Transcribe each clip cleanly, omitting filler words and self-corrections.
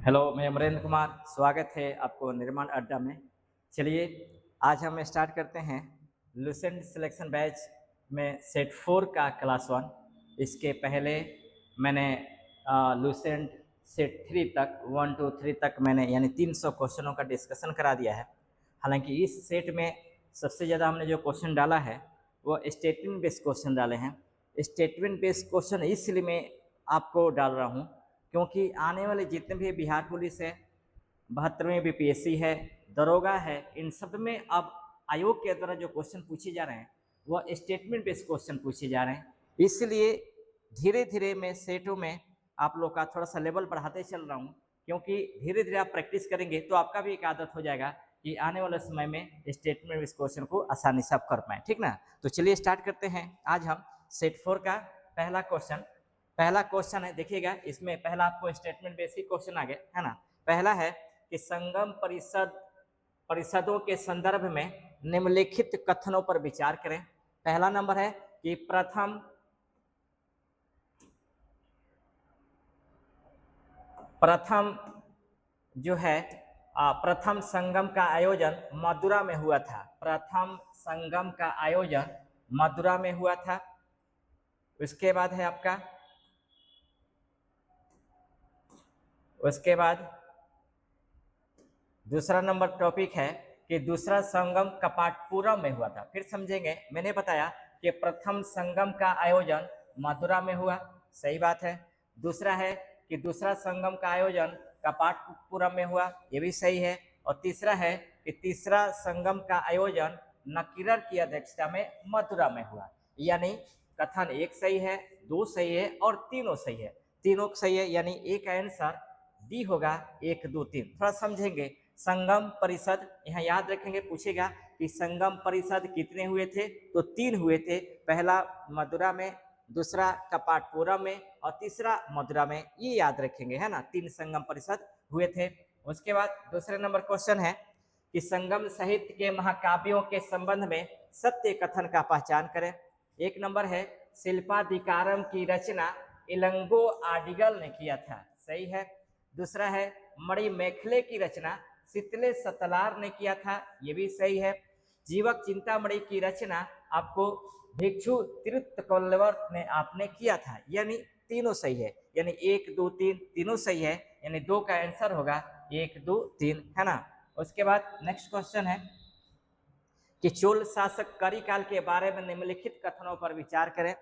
Hello, मैं अमरेंद्र कुमार। स्वागत है आपको निर्माण अड्डा में। चलिए आज हम स्टार्ट करते हैं लुसेंट सिलेक्शन बैच में सेट 4 का क्लास 1। इसके पहले मैंने लुसेंट सेट 3 तक 1 2 3 तक मैंने यानी 300 क्वेश्चनों का डिस्कशन करा दिया है। हालांकि इस सेट में सबसे ज़्यादा हमने जो क्वेश्चन डाला है वो स्टेटमेंट बेस्ड क्वेश्चन डाले हैं। स्टेटमेंट बेस्ड क्वेश्चन इसलिए मैं आपको डाल रहा हूँ क्योंकि आने वाले जितने भी बिहार पुलिस है, 72वें बीपीएससी है, दरोगा है, इन सब में अब आयोग के द्वारा जो क्वेश्चन पूछे जा रहे हैं वह स्टेटमेंट बेस्ड क्वेश्चन पूछे जा रहे हैं। इसलिए धीरे धीरे मैं सेटों में आप लोग का थोड़ा सा लेवल बढ़ाते चल रहा हूँ, क्योंकि धीरे धीरे आप प्रैक्टिस करेंगे तो आपका भी एक आदत हो जाएगा कि आने वाले समय में स्टेटमेंट बेस्ड क्वेश्चन को आसानी से आप कर पाएँ। ठीक ना? तो चलिए स्टार्ट करते हैं। आज हम सेट 4 का पहला क्वेश्चन है। देखिएगा, इसमें पहला आपको स्टेटमेंट बेसिक क्वेश्चन आ गया है ना। पहला है कि संगम परिषदों के संदर्भ में निम्नलिखित कथनों पर विचार करें। पहला नंबर है कि प्रथम जो है प्रथम संगम का आयोजन मदुरा में हुआ था। प्रथम संगम का आयोजन मदुरा में हुआ था। उसके बाद है आपका दूसरा नंबर टॉपिक है कि दूसरा संगम कपाटपुरम में हुआ था। फिर समझेंगे, मैंने बताया कि प्रथम संगम का आयोजन मथुरा में हुआ, सही बात है। दूसरा है कि दूसरा संगम का आयोजन कपाटपुरम में हुआ, ये भी सही है। और तीसरा है कि तीसरा संगम का आयोजन नकीरर की अध्यक्षता में मथुरा में हुआ। यानी कथन एक सही है, दो सही है और तीनों सही है। तीनों सही है यानी एक आंसर डी होगा 1 2 3। थोड़ा समझेंगे। संगम परिषद यहाँ याद रखेंगे, पूछेगा कि संगम परिषद कितने हुए थे, तो 3 हुए थे। पहला मदुरा में, दूसरा कपाटपुरम में और तीसरा मदुरा में, ये याद रखेंगे, है ना। 3 संगम परिषद हुए थे। उसके बाद दूसरे नंबर क्वेश्चन है कि संगम साहित्य के महाकाव्यों के संबंध में सत्य कथन का पहचान करें। एक नंबर है शिल्पाधिकारम की रचना इलंगो आडिगल ने किया था, सही है। दूसरा है मणि मेखले की रचना शीतले सतलार ने किया था, ये भी सही है। जीवक चिंतामणि की रचना आपको भिक्षु तिरुत्तकोल्लवर ने आपने किया था, यानी तीनों सही है। यानी 1 2 3 तीनों सही है, यानी 2 का आंसर होगा 1 2 3, है ना। उसके बाद नेक्स्ट क्वेश्चन है कि चोल शासक करिकाल के बारे में निम्नलिखित कथनों पर विचार करें।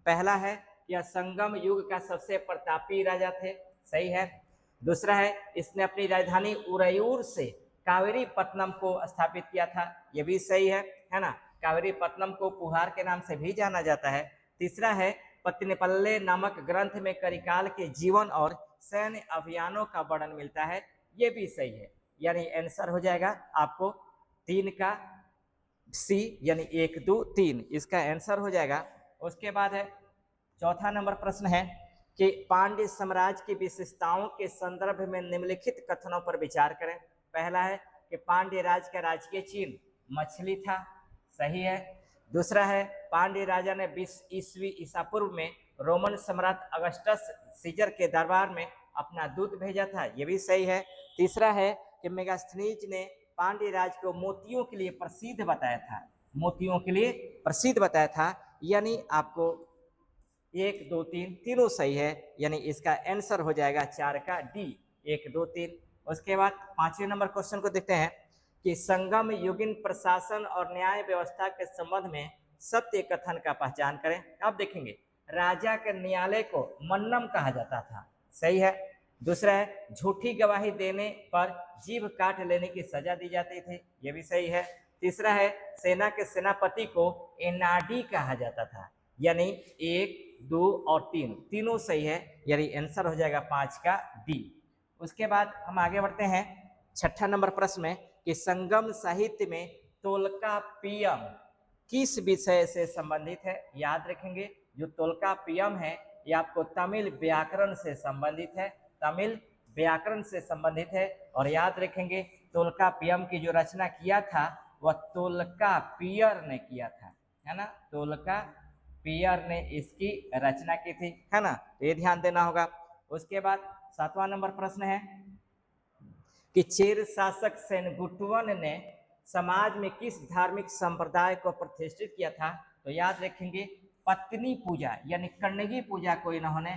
पहला है यह संगम युग का सबसे प्रतापी राजा थे, सही है। दूसरा है इसने अपनी राजधानी उरयूर से कावेरी पत्तनम को स्थापित किया था, यह भी सही है ना। कावेरी पत्तनम को पुहार के नाम से भी जाना जाता है। तीसरा है पत्तिनपल्ले नामक ग्रंथ में करिकाल के जीवन और सैन्य अभियानों का वर्णन मिलता है, यह भी सही है। यानी आंसर हो जाएगा आपको 3 का सी, यानी 1 2 3 इसका आंसर हो जाएगा। उसके बाद है चौथा नंबर प्रश्न है कि पांड्य साम्राज्य की विशेषताओं के संदर्भ में निम्नलिखित कथनों पर विचार करें। पहला है कि पांड्य राज का राजकीय चिन्ह मछली था, सही है। दूसरा है पांड्य राजा ने 20 ईसा पूर्व में रोमन सम्राट अगस्टस सीजर के दरबार में अपना दूत भेजा था, यह भी सही है। तीसरा है कि मेगास्थनीज ने पांड्य राज को मोतियों के लिए प्रसिद्ध बताया था, मोतियों के लिए प्रसिद्ध बताया था। यानी आपको 1 2 3 तीनों सही है, यानी इसका आंसर हो जाएगा 4 का डी, 1 2 3। उसके बाद 5वें नंबर क्वेश्चन को देखते हैं कि संगम युगीन प्रशासन और न्याय व्यवस्था के संबंध में सत्य कथन का पहचान करें। अब देखेंगे, राजा के न्यायालय को मन्नम कहा जाता था, सही है। दूसरा है झूठी गवाही देने पर जीभ काट लेने की सजा दी जाती थी, यह भी सही है। तीसरा है सेना के सेनापति को एनाडी कहा जाता था, यानी 1 2 और 3 तीनों सही है, यानी आंसर हो जाएगा 5 का डी। उसके बाद हम आगे बढ़ते हैं 6ठा नंबर प्रश्न में कि संगम साहित्य में तोल्काप्पियम किस विषय से संबंधित है। याद रखेंगे, जो तोल्काप्पियम है ये आपको तमिल व्याकरण से संबंधित है, तमिल व्याकरण से संबंधित है। और याद रखेंगे तोल्काप्पियम की जो रचना किया था वह तोल्काप्पियर ने किया था, है ना। तोल्काप्पियर ने इसकी रचना की थी, है ना। तो ये ध्यान देना होगा। उसके बाद 7वां नंबर प्रश्न है कि चेर शासक सेनगुट्टवन ने समाज में किस धार्मिक संप्रदाय को प्रतिष्ठित किया था? तो याद रखेंगे पत्नी पूजा यानी कन्नगी पूजा को इन्होंने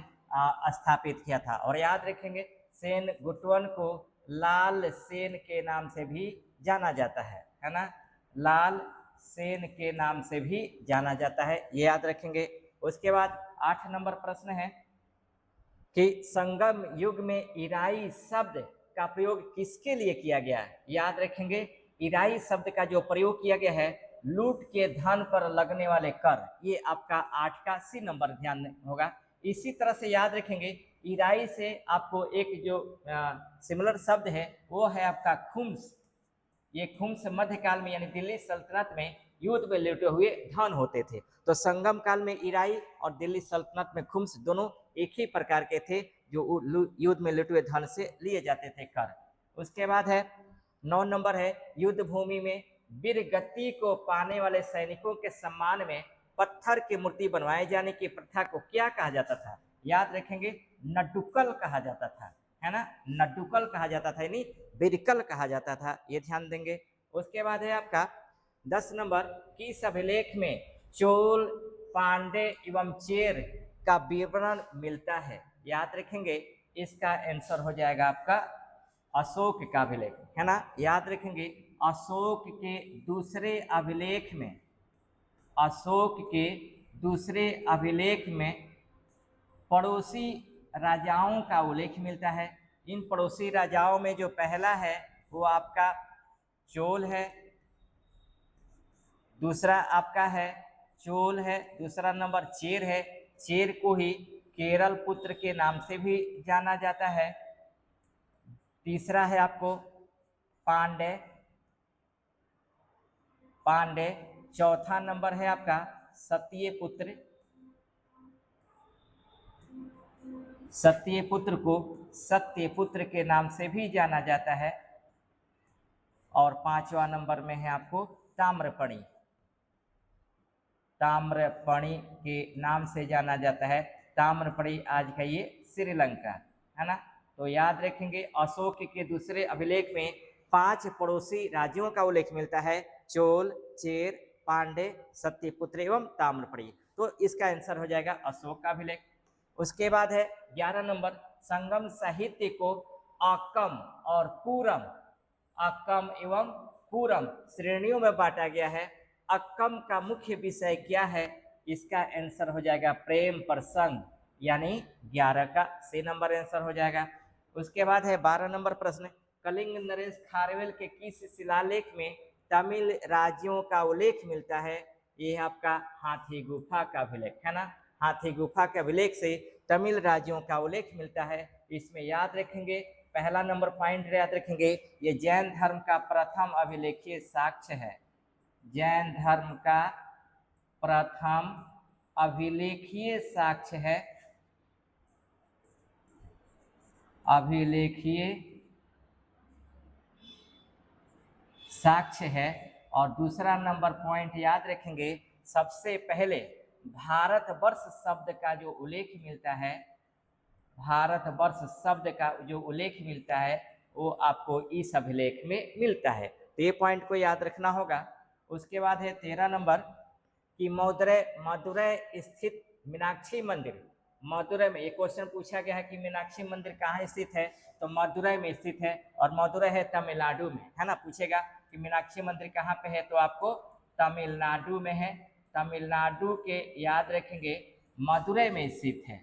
स्थापित किया था। और याद रखेंगे सेनगुट्टवन को लाल सेन के नाम से भी जाना जाता है ना, लाल सेन के नाम से भी जाना जाता है, ये याद रखेंगे। उसके बाद 8 नंबर प्रश्न है कि संगम युग में ईराई शब्द का प्रयोग किसके लिए किया गया है? याद रखेंगे ईराई शब्द का जो प्रयोग किया गया है लूट के धन पर लगने वाले कर, ये आपका 8 का सी नंबर ध्यान होगा। इसी तरह से याद रखेंगे ईराई से आपको एक जो सिमिलर शब्द है वो है आपका खुम्स। ये खुम्स मध्यकाल में यानी दिल्ली सल्तनत में युद्ध में लूटे हुए धन होते थे। तो संगम काल में ईराई और दिल्ली सल्तनत में खुम्स दोनों एक ही प्रकार के थे जो युद्ध में लूटे हुए धन से लिए जाते थे कर। उसके बाद है 9 नंबर है युद्ध भूमि में वीर गति को पाने वाले सैनिकों के सम्मान में पत्थर की मूर्ति बनवाए जाने की प्रथा को क्या कहा जाता था? याद रखेंगे नडुकल कहा जाता था, है ना, नडुकल कहा जाता था यानी बिरकल कहा जाता था, ये ध्यान देंगे। उसके बाद है आपका 10 नंबर किस अभिलेख में चोल पांडे एवं चेर का विवरण मिलता है? याद रखेंगे इसका आंसर हो जाएगा आपका अशोक का अभिलेख, है ना। याद रखेंगे अशोक के दूसरे अभिलेख में, अशोक के दूसरे अभिलेख में पड़ोसी राजाओं का उल्लेख मिलता है। इन पड़ोसी राजाओं में जो पहला है वो आपका चोल है, दूसरा आपका है चोल है, दूसरा नंबर चेर है। चेर को ही केरल पुत्र के नाम से भी जाना जाता है। तीसरा है आपको पांडे, पांडे। चौथा नंबर है आपका सत्यपुत्र, सत्यपुत्र को सत्यपुत्र के नाम से भी जाना जाता है। और 5वां नंबर में है आपको ताम्रपणी, ताम्रपणी के नाम से जाना जाता है। ताम्रपणी आज का ये श्रीलंका, है ना। तो याद रखेंगे अशोक के दूसरे अभिलेख में 5 पड़ोसी राज्यों का उल्लेख मिलता है, चोल, चेर, पांडे, सत्यपुत्र एवं ताम्रपणी। तो इसका आंसर हो जाएगा अशोक का अभिलेख। उसके बाद है 11 नंबर संगम साहित्य को अकम और पूरम, अकम एवं पूरम श्रेणियों में बांटा गया है। अकम का मुख्य विषय क्या है? इसका आंसर हो जाएगा प्रेम प्रसंग, यानी 11 का सी नंबर आंसर हो जाएगा। उसके बाद है 12 नंबर प्रश्न कलिंग नरेश खारवेल के किस शिलालेख में तमिल राज्यों का उल्लेख मिलता है? ये आपका हाथी गुफा का अभिलेख, है ना। हाथी गुफा के अभिलेख से तमिल राज्यों का उल्लेख मिलता है। इसमें याद रखेंगे पहला नंबर पॉइंट याद रखेंगे ये जैन धर्म का प्रथम अभिलेखीय साक्ष्य है, जैन धर्म का प्रथम अभिलेखीय साक्ष्य है, अभिलेखीय साक्ष्य है। और दूसरा नंबर पॉइंट याद रखेंगे सबसे पहले भारतवर्ष शब्द का जो उल्लेख मिलता है, भारतवर्ष शब्द का जो उल्लेख मिलता है वो आपको इस अभिलेख में मिलता है। तो ये पॉइंट को याद रखना होगा। उसके बाद है 13 नंबर कि मदुरै स्थित मीनाक्षी मंदिर, मदुरै में, एक क्वेश्चन पूछा गया है कि मीनाक्षी मंदिर कहाँ स्थित है, तो मदुरै में स्थित है। और मदुरै है तमिलनाडु में, है ना। पूछेगा कि मीनाक्षी मंदिर कहाँ पे है, तो आपको तमिलनाडु में है, तमिलनाडु के याद रखेंगे मदुरै में स्थित है,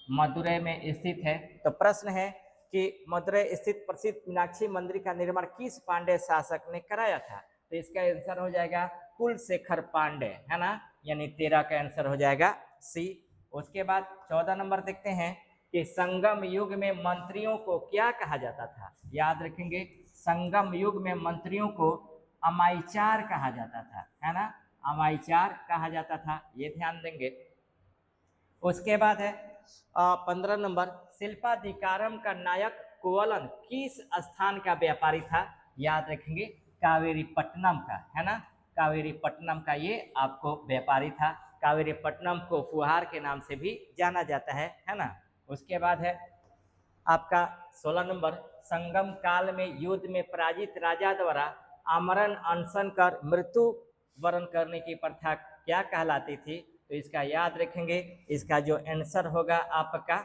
मदुरै में स्थित है। तो प्रश्न है कि मदुरै स्थित प्रसिद्ध मीनाक्षी मंदिर का निर्माण किस पांडे शासक ने कराया था? तो इसका आंसर हो जाएगा कुलशेखर पांडे, है ना, यानी 13 का आंसर हो जाएगा सी। उसके बाद 14 नंबर देखते हैं कि संगम युग में मंत्रियों को क्या कहा जाता था? याद रखेंगे संगम युग में मंत्रियों को अमाइचार कहा जाता था, है ना, अमाइचार कहा जाता था, ये ध्यान देंगे। उसके बाद है 15 नंबर शिल्पाधिकारम का नायक कोवलन किस स्थान का व्यापारी था? याद रखेंगे कावेरीपट्टनम का, है ना, कावेरीपट्टनम का ये आपको व्यापारी था। कावेरीपट्टनम को फुहार के नाम से भी जाना जाता है ना। उसके बाद है आपका 16 नंबर, संगम काल में युद्ध में पराजित राजा द्वारा आमरण अनशन कर मृत्यु वरण करने की प्रथा क्या कहलाती थी? तो इसका याद रखेंगे, इसका जो आंसर होगा आपका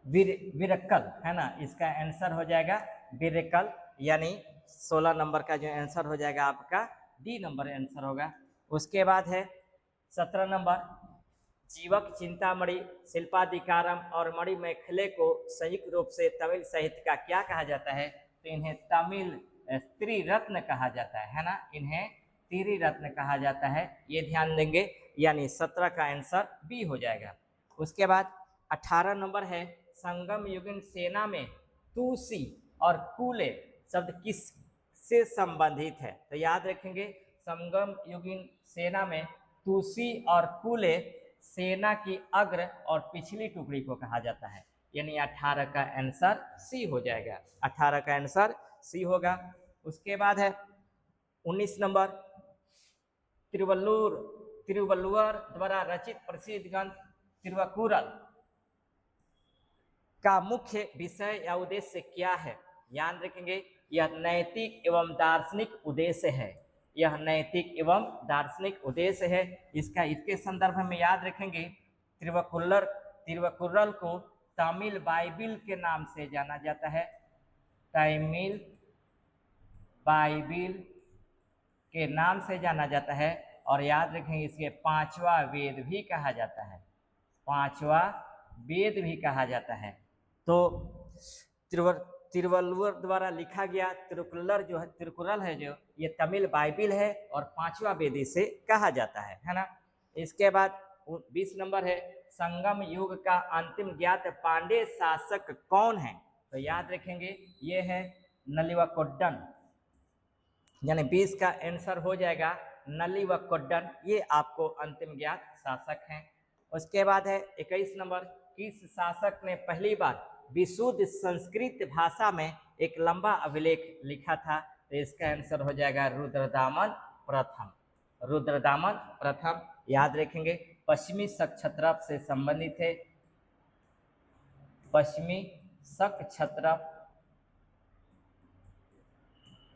विरक्कल, है ना, इसका आंसर हो जाएगा विरक्कल, यानी 16 नंबर का जो आंसर हो जाएगा आपका डी नंबर आंसर होगा। उसके बाद है 17 नंबर, जीवक चिंतामणि शिल्पाधिकारम और मणि मैखले को संयुक्त रूप से तमिल साहित्य का क्या कहा जाता है? तो इन्हें तमिल त्रिरत्न कहा जाता है ना, इन्हें त्रिरत्न कहा जाता है, ये ध्यान देंगे, यानी 17 का आंसर बी हो जाएगा। उसके बाद 18 नंबर है, संगम युगीन सेना में तुसी और कूले शब्द किस से संबंधित है? तो याद रखेंगे, संगम युगीन सेना में तुसी और कूले सेना की अग्र और पिछली टुकड़ी को कहा जाता है, यानी 18 का आंसर सी हो जाएगा, 18 का आंसर सी होगा। उसके बाद है 19 नंबर, तिरुवल्लुवर द्वारा रचित प्रसिद्ध ग्रंथ तिरुवकुरल का मुख्य विषय या उद्देश्य क्या है? याद रखेंगे, यह नैतिक एवं दार्शनिक उद्देश्य है, यह नैतिक एवं दार्शनिक उद्देश्य है। इसके संदर्भ में याद रखेंगे, तिरुवकुरल को तमिल बाइबिल के नाम से जाना जाता है, तमिल बाइबिल के नाम से जाना जाता है, और याद रखेंगे इसे पांचवा वेद भी कहा जाता है, पांचवा वेद भी कहा जाता है। तो तिरुवल्लुवर द्वारा लिखा गया तिरुकुरल है जो ये तमिल बाइबिल है और पांचवा वेद इसे कहा जाता है ना। इसके बाद 20 नंबर है, संगम युग का अंतिम ज्ञात पांड्य शासक कौन है? तो याद रखेंगे ये है नलिवाकोड्डन, यानी 20 का आंसर हो जाएगा नलिवाकोड्डन, ये आपको अंतिम ज्ञात शासक हैं। उसके बाद है 21 नंबर, किस शासक ने पहली बार विशुद्ध संस्कृत भाषा में एक लंबा अभिलेख लिखा था? तो इसका आंसर हो जाएगा रुद्रदामन प्रथम, रुद्रदामन प्रथम। याद रखेंगे, पश्चिमी शक क्षत्रप से संबंधित है, पश्चिमी शक क्षत्रप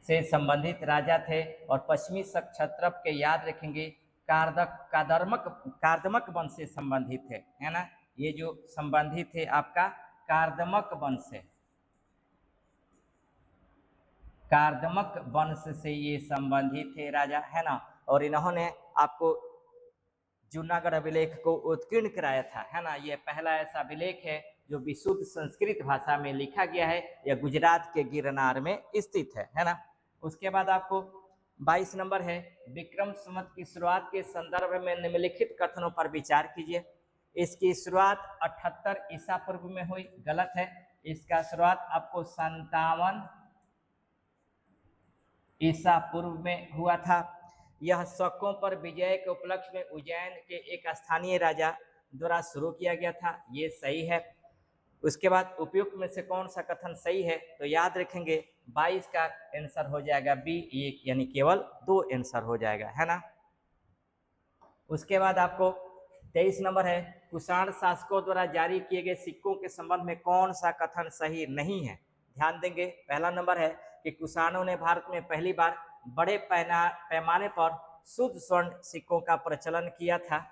से संबंधित राजा थे, और पश्चिमी शक क्षत्रप के याद रखेंगे कार्दमक वंश से संबंधित है ना, ये जो संबंधित है आपका कार्दमक वंश से, कार्दमक वंश से ये संबंधित थे राजा, है ना। और इन्होंने आपको जूनागढ़ अभिलेख को उत्कीर्ण कराया था, है ना। ये पहला ऐसा अभिलेख है जो विशुद्ध संस्कृत भाषा में लिखा गया है, यह गुजरात के गिरनार में स्थित है ना। उसके बाद आपको 22 नंबर है, विक्रम संवत की शुरुआत के संदर्भ में निम्नलिखित कथनों पर विचार कीजिए। इसकी शुरुआत 78 ईसा पूर्व में हुई, गलत है। इसका शुरुआत आपको 57 ईसा पूर्व में हुआ था। यह शकों पर विजय के उपलक्ष्य में उज्जैन के एक स्थानीय राजा द्वारा शुरू किया गया था, ये सही है। उसके बाद उपयुक्त में से कौन सा कथन सही है? तो याद रखेंगे 22 का आंसर हो जाएगा बी, एक, यानी केवल 2 आंसर हो जाएगा, है ना। उसके बाद आपको 23 नंबर है, कुषाण शासकों द्वारा जारी किए गए सिक्कों के संबंध में कौन सा कथन सही नहीं है? ध्यान देंगे, पहला नंबर है कि कुषाणों ने भारत में पहली बार बड़े पैमाने पर शुद्ध स्वर्ण सिक्कों का प्रचलन किया था,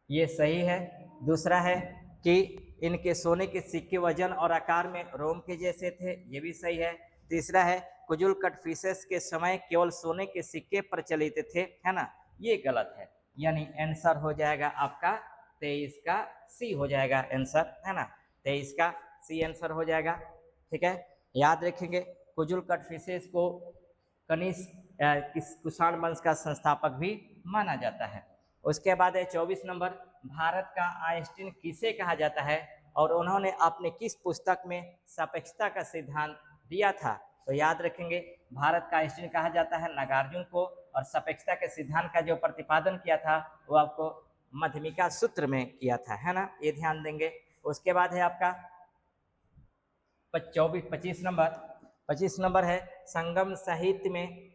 ये सही है। दूसरा है कि इनके सोने के सिक्के वजन और आकार में रोम के जैसे थे, ये भी सही है। तीसरा है कुजुल कटफिशेस के समय केवल सोने के सिक्के प्रचलित थे, है ना, ये गलत है, यानी आंसर हो जाएगा आपका 23 का सी हो जाएगा आंसर, है ना, 23 का सी आंसर हो जाएगा, ठीक है। याद रखेंगे कुजुल कटफिशेस को कुषाण वंश का संस्थापक भी माना जाता है। उसके बाद है 24 नंबर, भारत का आइंस्टीन किसे कहा जाता है और उन्होंने अपने किस पुस्तक में सापेक्षता का सिद्धांत दिया था? तो याद रखेंगे भारत का आइंस्टीन कहा जाता है नागार्जुन को, और सापेक्षता के सिद्धांत का जो प्रतिपादन किया था वो आपको मध्यमिका सूत्र में किया था, है ना, ये ध्यान देंगे। उसके बाद है आपका 25 नंबर है, संगम साहित्य में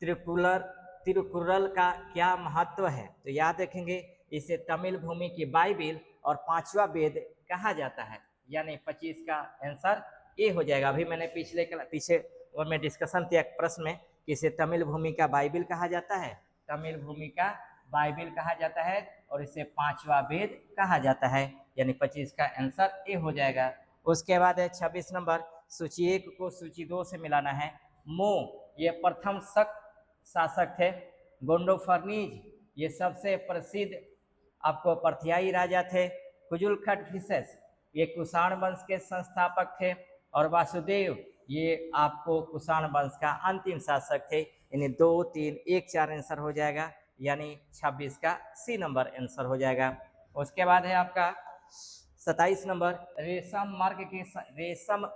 तिरुकुरल का क्या महत्व है? तो याद रखेंगे इसे तमिल भूमि की बाइबिल और पांचवा वेद कहा जाता है, यानी 25 का आंसर ए हो जाएगा। अभी मैंने पीछे और मैं डिस्कशन किया प्रश्न में कि इसे तमिल भूमि का बाइबिल कहा जाता है, तमिल भूमि का बाइबिल कहा जाता है और इसे 5वां वेद कहा जाता है, यानी 25 का आंसर ए हो जाएगा। उसके बाद है 26 नंबर, सूची 1 को सूची 2 से मिलाना है। मो ये प्रथम शक शासक थे। गोंडोफर्नीज ये सबसे प्रसिद्ध आपको परथियाई राजा थे। कुजुलखट फिसेस ये कुषाण वंश के संस्थापक थे और वासुदेव ये आपको कुषाण वंश का अंतिम शासक थे। इन्हें 2, 3, 1, 4 आंसर हो जाएगा, यानी 26 का सी नंबर आंसर हो जाएगा। उसके बाद है आपका 27 नंबर, रेशम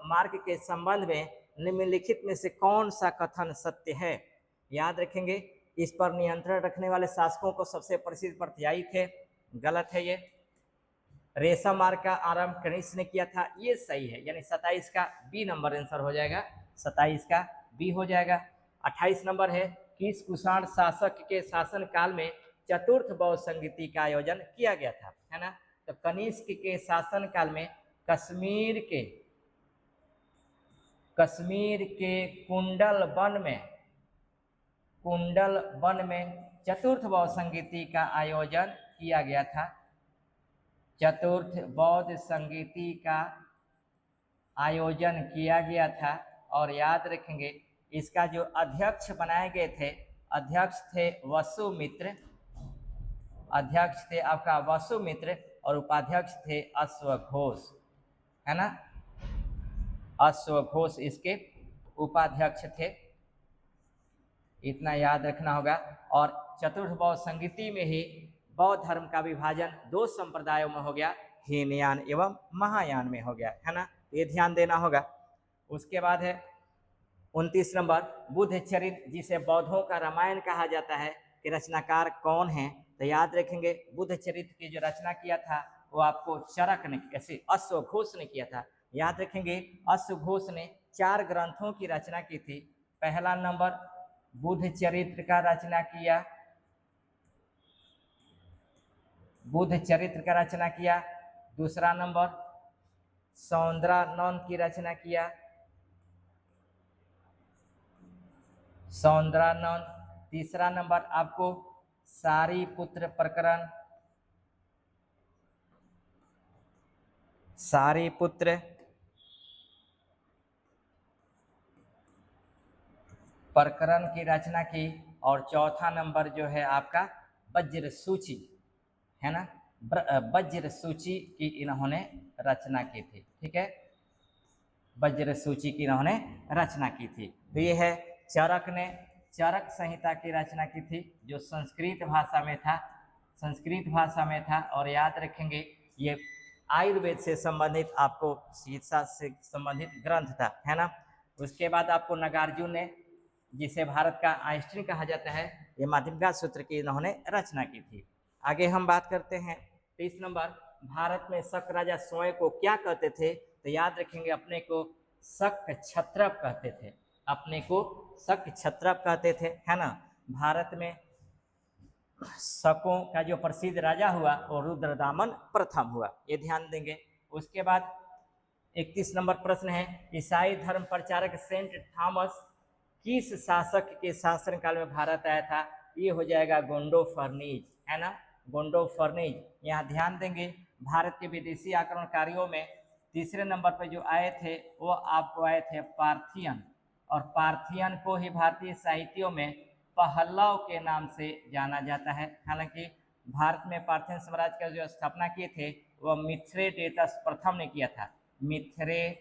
मार्ग के संबंध में निम्नलिखित में से कौन सा कथन सत्य है। याद रखेंगे, इस पर नियंत्रण रखने वाले शासकों को सबसे प्रसिद्ध परथियाई थे, गलत है ये। रेशम मार्ग का आरंभ कनिष्क ने किया था, ये सही है, यानी 27 का बी नंबर आंसर हो जाएगा, 27 का बी हो जाएगा। 28 नंबर है, किस कुषाण शासक के शासन काल में चतुर्थ बौद्ध संगीति का आयोजन किया गया था, है ना। तो कनिष्क के शासन काल में कश्मीर के कुंडल वन में चतुर्थ बौद्ध संगीति का आयोजन किया गया था। चतुर्थ बौद्ध संगीति का आयोजन किया गया था और याद रखेंगे इसका जो अध्यक्ष बनाए गए थे, अध्यक्ष थे आपका वसुमित्र और उपाध्यक्ष थे अश्वघोष, है ना। अश्वघोष इसके उपाध्यक्ष थे, इतना याद रखना होगा। और चतुर्थ बौद्ध संगीति में ही बौद्ध धर्म का विभाजन 2 संप्रदायों में हो गया, हीनयान एवं महायान में हो गया, है ना, ये ध्यान देना होगा। उसके बाद है 29 नंबर, बुद्ध चरित्र जिसे बौद्धों का रामायण कहा जाता है कि रचनाकार कौन है। तो याद रखेंगे बुद्ध चरित्र की जो रचना किया था वो आपको चरक ने, ऐसे अश्वघोष ने किया था। याद रखेंगे अश्वघोष ने 4 ग्रंथों की रचना की थी। पहला नंबर बुद्ध चरित्र का रचना किया, दूसरा नंबर सौंदरानंद की रचना किया, तीसरा नंबर आपको सारीपुत्र प्रकरण की रचना की, और चौथा नंबर जो है आपका वज्र सूची, है ना, वज्र सूची की इन्होंने रचना की थी, ठीक है, वज्र सूची की इन्होंने रचना की थी। तो ये है चरक ने चरक संहिता की रचना की थी जो संस्कृत भाषा में था। और याद रखेंगे ये आयुर्वेद से संबंधित, आपको चिकित्सा से संबंधित ग्रंथ था, है ना। उसके बाद आपको नागार्जुन ने, जिसे भारत का आइंस्टीन कहा जाता है, ये माध्यमिका सूत्र की इन्होंने रचना की थी। आगे हम बात करते हैं 30 नंबर, भारत में शक राजा स्वयं को क्या कहते थे। तो याद रखेंगे अपने को शक क्षत्रप कहते थे, है ना। भारत में शकों का जो प्रसिद्ध राजा हुआ वो रुद्रदामन प्रथम हुआ, ये ध्यान देंगे। उसके बाद 31 नंबर प्रश्न है, ईसाई धर्म प्रचारक सेंट थॉमस किस शासक के शासनकाल में भारत आया था। ये हो जाएगा गोंडोफर्नीज, है ना, गोंडोफर्नीज। यहाँ ध्यान देंगे भारत के विदेशी आक्रमणकारियों में तीसरे नंबर पर जो आए थे वो आपको आए थे पार्थियन, और पार्थियन को ही भारतीय साहित्यों में पहलव के नाम से जाना जाता है। हालांकि भारत में पार्थियन साम्राज्य का जो स्थापना किए थे वह मिथ्रेडेटस प्रथम ने किया था, मिथ्रेडेटस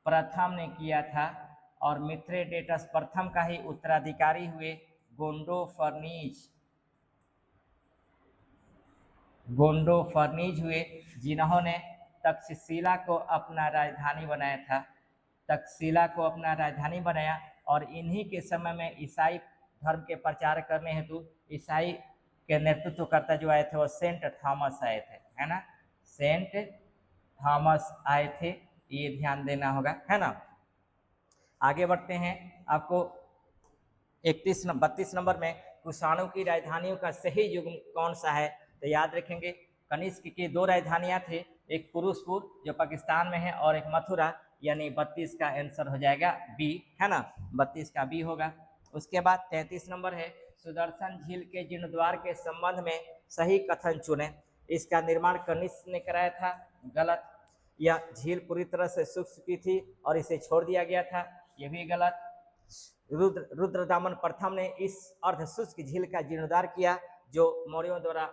प्रथम ने किया था, और मिथ्रेडेटस प्रथम का ही उत्तराधिकारी हुए गोंडोफर्नीज हुए, जिन्होंने तक्षशिला को अपना राजधानी बनाया। और इन्हीं के समय में ईसाई धर्म के प्रचार करने हेतु ईसाई के नेतृत्वकर्ता जो आए थे वो सेंट थॉमस आए थे, है ना, सेंट थॉमस आए थे, ये ध्यान देना होगा, है ना। आगे बढ़ते हैं, आपको 32 नंबर में कुषाणों की राजधानियों का सही युग कौन सा है। तो याद रखेंगे कनिष्क की दो राजधानियां थी, एक पुरुषपुर जो पाकिस्तान में है और एक मथुरा, यानी 32 का आंसर हो जाएगा बी, है ना, 32 का बी होगा। उसके बाद 33 नंबर है, सुदर्शन झील के जीर्णोद्वार के संबंध में सही कथन चुने। इसका निर्माण कनिष्क ने कराया था, गलत। यह झील पूरी तरह से सूख चुकी थी और इसे छोड़ दिया गया था, यह भी गलत। रुद्रदामन प्रथम ने इस अर्धशुष्क झील का जीर्णोद्धार किया जो मौर्यों द्वारा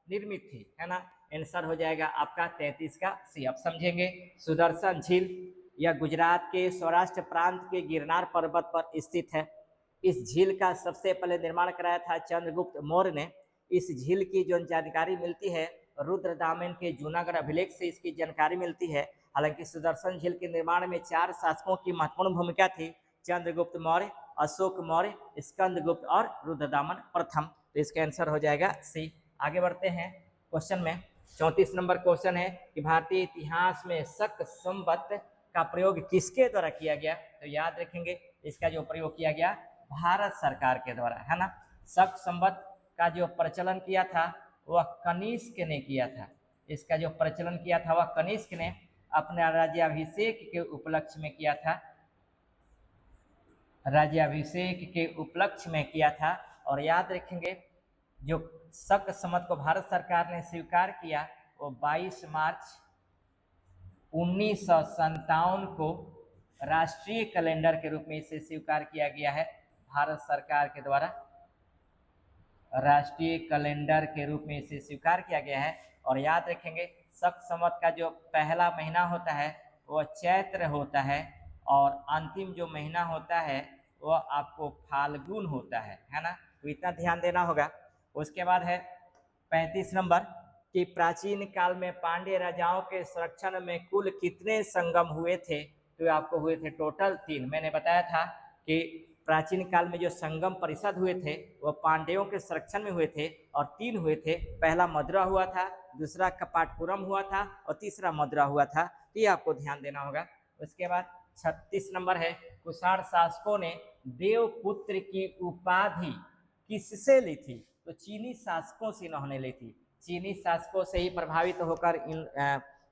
निर्मित थी, है ना। आंसर हो जाएगा आपका 33 का सी। अब समझेंगे सुदर्शन झील, यह गुजरात के सौराष्ट्र प्रांत के गिरनार पर्वत पर स्थित है। इस झील का सबसे पहले निर्माण कराया था चंद्रगुप्त मौर्य ने। इस झील की जो जानकारी मिलती है रुद्रदामन के जूनागढ़ अभिलेख से इसकी जानकारी मिलती है। हालांकि सुदर्शन झील के निर्माण में 4 शासकों की महत्वपूर्ण भूमिका थी, चंद्रगुप्त मौर्य, अशोक मौर्य, स्कंदगुप्त और रुद्रदामन प्रथम। तो इसका आंसर हो जाएगा सी। आगे बढ़ते हैं क्वेश्चन में। 34 नंबर क्वेश्चन है कि भारतीय इतिहास में शक संवत का प्रयोग किसके द्वारा किया गया। तो याद रखेंगे इसका जो प्रयोग किया गया भारत सरकार के द्वारा, है ना। शक संवत का जो प्रचलन किया था वह कनिष्क ने किया था। इसका जो प्रचलन किया था वह कनिष्क ने अपने राज्याभिषेक के उपलक्ष्य में किया था, राज्याभिषेक के उपलक्ष्य में किया था। और याद रखेंगे जो शक संवत को भारत सरकार ने स्वीकार किया वो 22 मार्च 1957 को राष्ट्रीय कैलेंडर के रूप में इसे स्वीकार किया गया है भारत सरकार के द्वारा। राष्ट्रीय कैलेंडर के रूप में इसे स्वीकार किया गया है। और याद रखेंगे शक संवत का जो पहला महीना होता है वह चैत्र होता है और अंतिम जो महीना होता है वह आपको फाल्गुन होता है ना। तो इतना ध्यान देना होगा। उसके बाद है 35 नंबर कि प्राचीन काल में पांड्य राजाओं के संरक्षण में कुल कितने संगम हुए थे। तो आपको हुए थे टोटल 3। मैंने बताया था कि प्राचीन काल में जो संगम परिषद हुए थे वह पांड्यों के संरक्षण में हुए थे और 3 हुए थे। पहला मदुरा हुआ था, दूसरा कपाटपुरम हुआ था और तीसरा मदुरा हुआ था। ये आपको ध्यान देना होगा। उसके बाद 36 नंबर है कुषाण शासकों ने देवपुत्र की उपाधि किससे ली थी। तो चीनी शासकों से इन्होंने ली थी। चीनी शासकों से ही प्रभावित होकर इन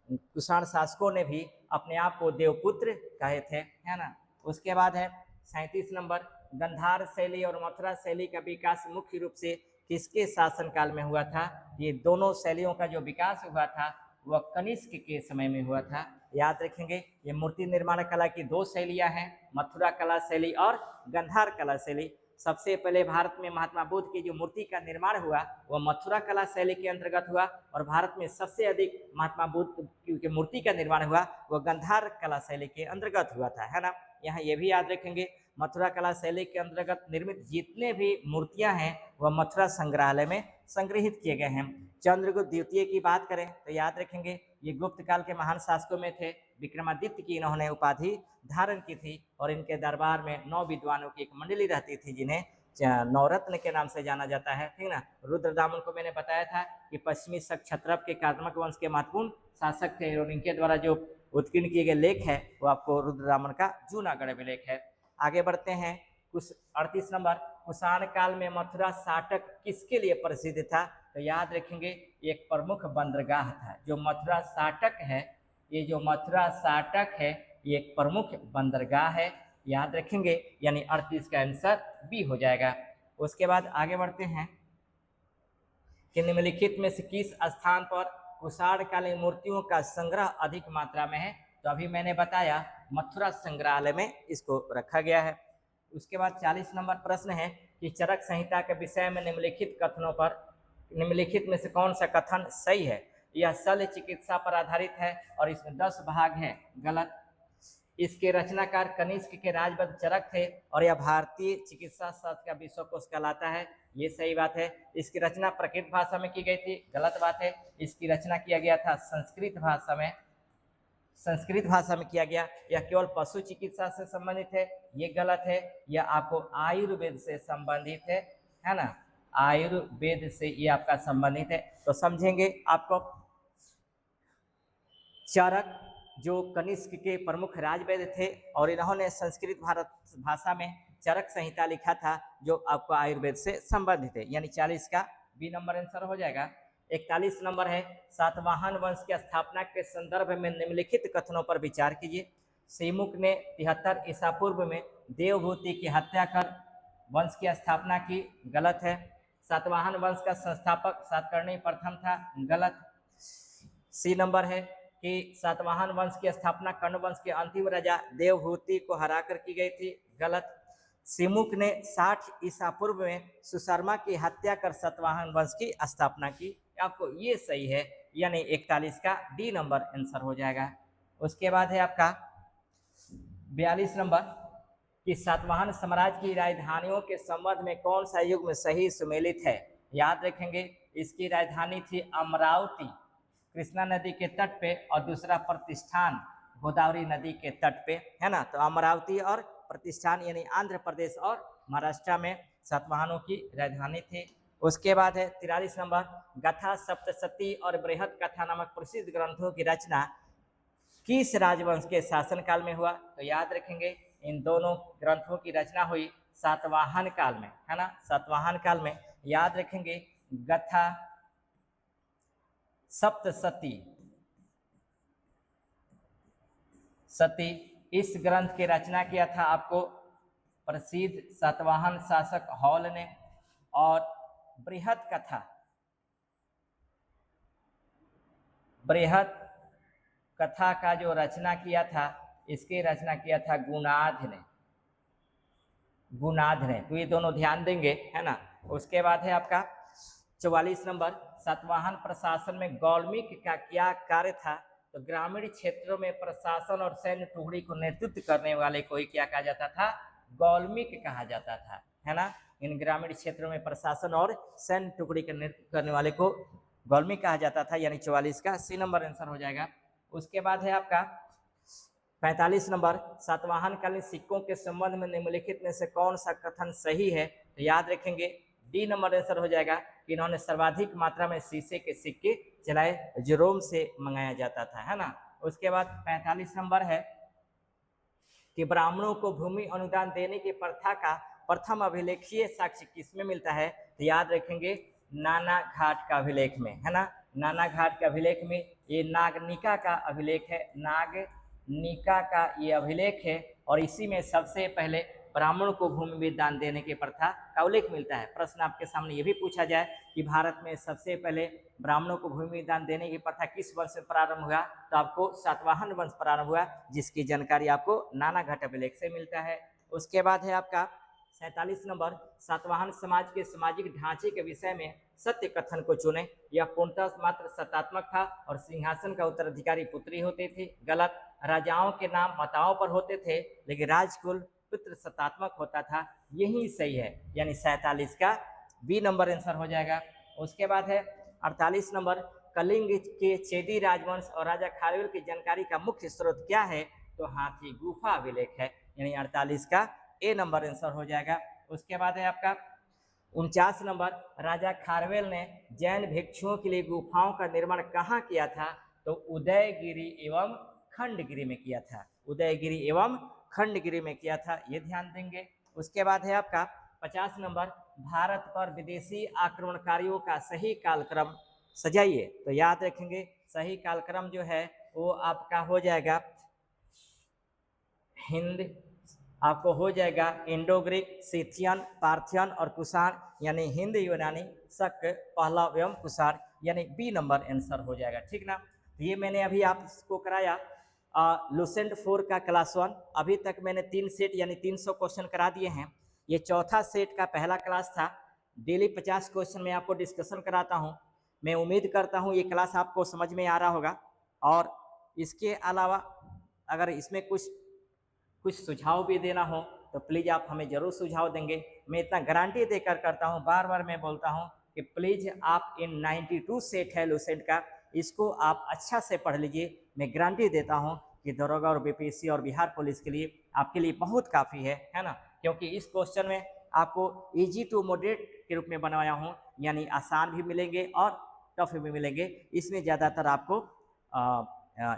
कुषाण शासकों ने भी अपने आप को देवपुत्र कहे थे, है ना। उसके बाद है 37 नंबर गंधार शैली और मथुरा शैली का विकास मुख्य रूप से किसके शासनकाल में हुआ था। ये दोनों शैलियों का जो विकास हुआ था वह कनिष्क के समय में हुआ था। याद रखेंगे ये मूर्ति निर्माण कला की 2 शैलियां हैं, मथुरा कला शैली और गंधार कला शैली। सबसे पहले भारत में महात्मा बुद्ध की जो मूर्ति का निर्माण हुआ वह मथुरा कला शैली के अंतर्गत हुआ और भारत में सबसे अधिक महात्मा बुद्ध की मूर्ति का निर्माण हुआ वह गंधार कला शैली के अंतर्गत हुआ था, है ना। यहाँ ये भी याद रखेंगे मथुरा कला शैली के अंतर्गत निर्मित जितने भी मूर्तियां हैं वह मथुरा संग्रहालय में संग्रहित किए गए हैं। चंद्रगुप्त द्वितीय की बात करें तो याद रखेंगे ये गुप्त काल के महान शासकों में थे। विक्रमादित्य की इन्होंने उपाधि धारण की थी और इनके दरबार में 9 विद्वानों की एक मंडली रहती थी जिन्हें नवरत्न के नाम से जाना जाता है, ठीक ना। रुद्रदामन को मैंने बताया था कि पश्चिमी शक क्षत्रप के कार्तमक वंश के महत्वपूर्ण शासक थे और इनके द्वारा जो उत्कीर्ण किए गए लेख है वो आपको रुद्रदामन का जूनागढ़ अभिलेख है। आगे बढ़ते हैं 38 नंबर कुषाण काल में मथुरा साटक किसके लिए प्रसिद्ध था। तो याद रखेंगे एक प्रमुख बंदरगाह था जो मथुरा साटक है। ये जो मथुरा साटक है ये एक प्रमुख बंदरगाह है, याद रखेंगे, यानी 38 का आंसर बी हो जाएगा। उसके बाद आगे बढ़ते हैं कि निम्नलिखित में से किस स्थान पर कुषाण कालीन मूर्तियों का संग्रह अधिक मात्रा में है। तो अभी मैंने बताया मथुरा संग्रहालय में इसको रखा गया है। उसके बाद 40 नंबर प्रश्न है कि चरक संहिता के विषय में निम्नलिखित कथनों पर निम्नलिखित में से कौन सा कथन सही है। यह शल्य चिकित्सा पर आधारित है और इसमें 10 भाग हैं, गलत। इसके रचनाकार कनिष्क के राजवंश चरक थे और यह भारतीय चिकित्सा शास्त्र का विश्वकोश कहलाता है, ये सही बात है। इसकी रचना प्राकृत भाषा में की गई थी, गलत बात है। इसकी रचना किया गया था संस्कृत भाषा में किया गया। यह केवल पशु चिकित्सा से संबंधित है, ये गलत है। यह आपको आयुर्वेद से संबंधित है ना, आयुर्वेद से ये आपका संबंधित है। तो समझेंगे आपको चरक जो कनिष्क के प्रमुख राजवैद्य थे और इन्होंने संस्कृत भारत भाषा में चरक संहिता लिखा था जो आपको आयुर्वेद से संबंधित है, यानी 40 का बी नंबर आंसर हो जाएगा। 41 नंबर है, सातवाहन वंश की स्थापना के संदर्भ में निम्नलिखित कथनों पर विचार कीजिए। सीमुक ने 73 ईसा पूर्व में देवभूति की हत्या कर वंश की स्थापना की, गलत है। सातवाहन वंश का संस्थापक सातकर्णी प्रथम था, गलत। सी नंबर है कि सातवाहन वंश की स्थापना कर्ण वंश के अंतिम राजा देवभूति को हराकर की गई थी, गलत। सिमुक ने 60 ईसा पूर्व में सुशर्मा की हत्या कर सातवाहन वंश की स्थापना की। आपको ये सही है, यानी 41 का डी नंबर आंसर हो जाएगा। उसके बाद है आपका 42 नंबर कि सातवाहन साम्राज्य की राजधानियों के संबंध में कौन सा युग्म सही सुमेलित है। याद रखेंगे, इसकी राजधानी थी अमरावती, कृष्णा नदी के तट पे, और दूसरा प्रतिष्ठान गोदावरी नदी के तट पे, है ना। तो अमरावती और प्रतिष्ठान यानी आंध्र प्रदेश और महाराष्ट्र में सातवाहनों की राजधानी थी। उसके बाद है 43 नंबर, गाथा सप्तशती और बृहद कथा नामक प्रसिद्ध ग्रंथों की रचना किस राजवंश के शासनकाल में हुआ। तो याद रखेंगे, इन दोनों ग्रंथों की रचना हुई सातवाहन काल में, है ना, सातवाहन काल में। याद रखेंगे, गाथा सप्तशती इस ग्रंथ की रचना किया था आपको प्रसिद्ध सातवाहन शासक हॉल ने, और बृहद कथा का जो रचना किया था, इसकी रचना किया था गुणाध ने। तो ये दोनों ध्यान देंगे, है ना। उसके बाद है आपका 44 नंबर, सातवाहन प्रशासन में गौल्मीक का क्या कार्य था। तो ग्रामीण क्षेत्रों में प्रशासन और सैन्य टुकड़ी को नेतृत्व करने वाले को ही क्या कहा जाता था, गौल्मीक कहा जाता था, है ना। इन ग्रामीण क्षेत्रों में प्रशासन और सैन्य टुकड़ी के नेतृत्व करने वाले को गौल्मीक कहा जाता था, यानी 44 का सी नंबर आंसर हो जाएगा। उसके बाद है आपका 45 नंबर, सातवाहन कालीन सिक्कों के संबंध में निम्नलिखित में से कौन सा कथन सही है। तो याद रखेंगे, डी नंबर आंसर हो जाएगा कि इन्होंने सर्वाधिक मात्रा में शीशे के सिक्के चलाए, जो रोम से मंगाया जाता था, है ना। उसके बाद 45 नंबर है कि ब्राह्मणों को भूमि अनुदान देने की प्रथा का प्रथम अभिलेखीय साक्ष्य किसमें मिलता है। तो याद रखेंगे, नाना घाट का अभिलेख में, है ना। नाना घाट के अभिलेख में ये नागनिका का अभिलेख है, नागनिका का ये अभिलेख है, और इसी में सबसे पहले ब्राह्मणों को भूमि दान देने की प्रथा का उल्लेख मिलता है। प्रश्न आपके सामने ये भी पूछा जाए कि भारत में सबसे पहले ब्राह्मणों को भूमि दान देने की प्रथा किस वंश में प्रारंभ हुआ, तो आपको सातवाहन वंश प्रारंभ हुआ, जिसकी जानकारी आपको नाना घाट अभिलेख से मिलता है। उसके बाद है आपका 47 नंबर, सातवाहन समाज के सामाजिक ढांचे के विषय में सत्य कथन को चुने। यह पूर्णतः मात्र सत्तात्मक था और सिंहासन का उत्तराधिकारी पुत्री होती थी, गलत। राजाओं के नाम माताओं पर होते थे, लेकिन राजकुल पुत्र सत्तात्मक होता था, यही सही है, यानी 47 का बी नंबर आंसर हो जाएगा। उसके बाद है 48 नंबर, कलिंग के चेदी राजवंश और राजा खारवेल की जानकारी का मुख्य स्रोत क्या है। तो हाथी गुफा अभिलेख है, यानी 48 का ए नंबर आंसर हो जाएगा। उसके बाद है आपका 49 नंबर, राजा खारवेल ने जैन भिक्षुओं के लिए गुफाओं का निर्माण कहाँ किया था। तो उदयगिरी एवं खंडगिरी में किया था, उदयगिरी एवं खंडगिरी में किया था, ये ध्यान देंगे। उसके बाद है आपका 50 नंबर, भारत पर विदेशी आक्रमणकारियों का सही कालक्रम सजाइए। तो याद रखेंगे, सही कालक्रम जो है वो आपका हो जाएगा हिंद, आपको हो जाएगा इंडो ग्रीक, सीथियन, पार्थियन और कुषाण, यानी हिंद, यूनानी, शक, पहलव एवं कुषाण, यानी बी नंबर आंसर हो जाएगा, ठीक ना। तो ये मैंने अभी आपको कराया लुसेंट 4 का क्लास 1। अभी तक मैंने 3 सेट यानी 300 क्वेश्चन करा दिए हैं। ये चौथा सेट का पहला क्लास था। डेली 50 क्वेश्चन में आपको डिस्कशन कराता हूँ। मैं उम्मीद करता हूँ ये क्लास आपको समझ में आ रहा होगा, और इसके अलावा अगर इसमें कुछ सुझाव भी देना हो तो प्लीज़ आप हमें ज़रूर सुझाव देंगे। मैं इतना गारंटी देकर करता हूँ, बार बार मैं बोलता हूँ कि प्लीज़ आप इन 92 सेट है लुसेंट का, इसको आप अच्छा से पढ़ लीजिए। मैं गारंटी देता हूँ कि दरोगा और बीपीएससी और बिहार पुलिस के लिए आपके लिए बहुत काफ़ी है ना। क्योंकि इस क्वेश्चन में आपको इजी टू मॉडरेट के रूप में बनवाया हूँ, यानी आसान भी मिलेंगे और टफ भी मिलेंगे। इसमें ज़्यादातर आपको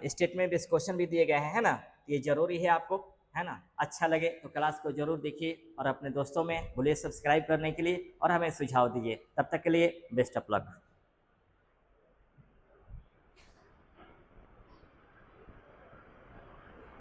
स्टेटमेंट बेस्ड क्वेश्चन भी दिए गए हैं, है ना। ये ज़रूरी है आपको, है ना। अच्छा लगे तो क्लास को जरूर देखिए और अपने दोस्तों में भूलिए सब्सक्राइब करने के लिए, और हमें सुझाव दीजिए। तब तक के लिए बेस्ट ऑफ लक।